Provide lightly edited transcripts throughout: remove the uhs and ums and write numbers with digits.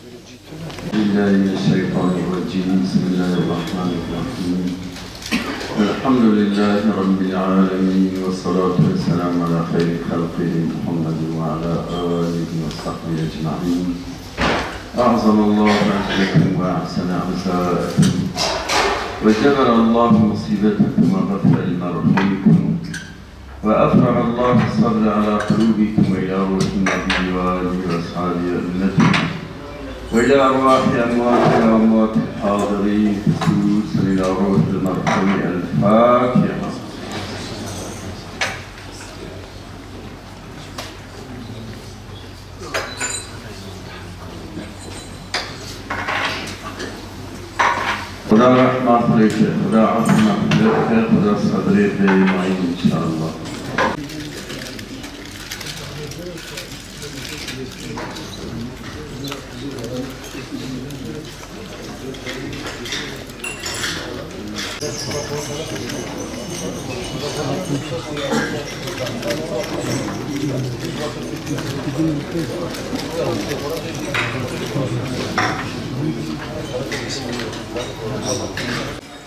بالله من الشيطان الرجيم. بسم الله الرحمن الرحيم. الحمد لله رب العالمين والصلاة والسلام على خير خلقه محمد وعلى آله وصحبه أجمعين. أعظم الله أجركم وأحسن عزاءكم وجبر الله مصيبتكم وغفر لمرحومكم وأفرغ الله الصبر على قلوبكم وإلى روح النبي وآله وأصحابه أمته وإلى أرواح أمواتنا وأموات الحاضرين خصوصا إلى روح المرحوم. الفاتحة. خدا رحمت لك، خدا عظمت لك، خدا صبر دائمين إن شاء الله.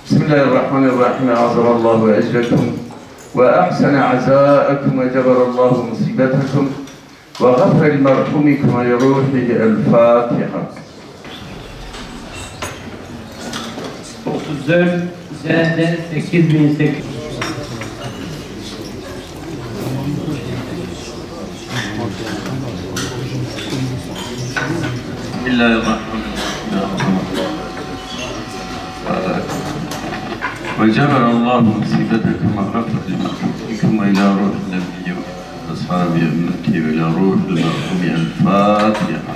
بسم الله الرحمن الرحيم. أعظم الله أجركم وأحسن عزاءكم وجبر الله مصيبتكم وغفر لمرحومكم ولروحه. الفاتحة. 34 Z'den 8800. بسم الله الرحمن الرحيم. وجبر الله مصيبتكم وغفر لمرحومكم وإلى روح النبي وأصحابه أمته وإلى روح المرحوم. الفاتحة.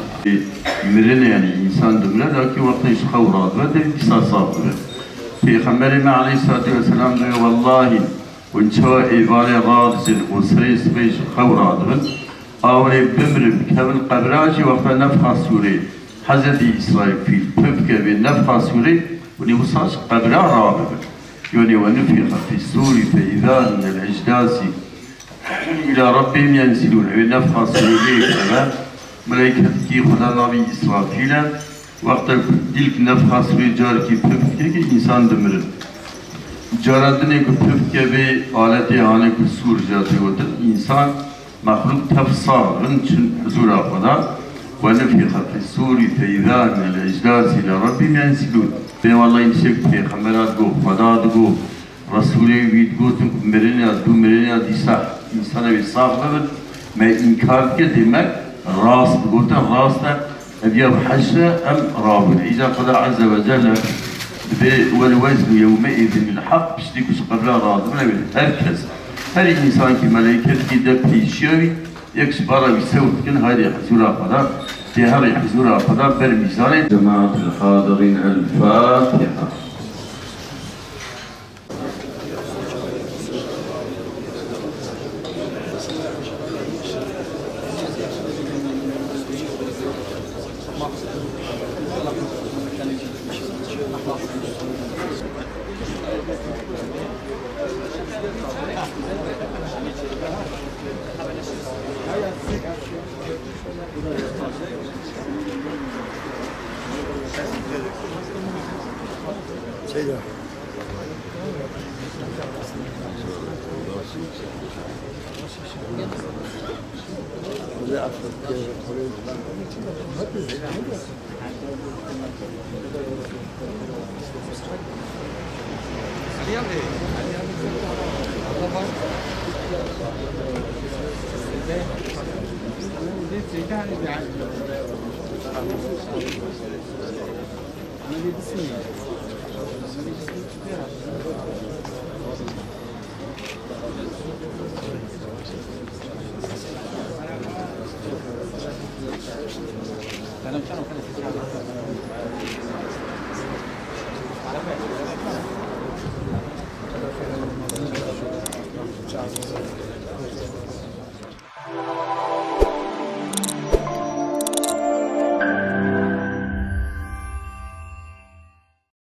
Ümrene yani insan dümle lakin vakti iş kavradı ve de isasatı ve Peygamberimiz Aleyhisselatü Vesselam diyor vallahi unçava evvale radizin usre ismeş kavradı ve avre bümrüm kevin kabracı vakti nefha sure Hazreti İsrail pöpke ve nefha sure ve ne usas kabra rabı yani ve nefha fi suri fe izâ minel ecdâsi ila Rabbim yenzilûn ve nefha sure ve ملائكة خدا نبی اسرافیل وقت دل کی نفخ سوی جار کی پفکه که انسان دمرد جاردنه که پفکه به آلت آنه که سور جاتی ہوتا انسان مخلوق تفصار چون حضور خدا و نفخ فی الصور فإذا من الأجداث إلى ربهم ينسلون. به والله این شک پیغمبرات گو خدا گو رسولی وید گو تو مرنه از دیسا انسان به صاف نبود ما انکار که demek راست قلت راست أبي حشة أم رابط إذا قضى عز وجل والوزن يومئذ الحق بشتكوش قبل راضي من هركز هر إنسان كي ملائكة كي دبي شيوي يكش برا بيسوي كن هذه حزورة قضاء في هذه حزورة قضاء بالميزان. جماعة الحاضرين. الفاتحة. Ana 7'si mi?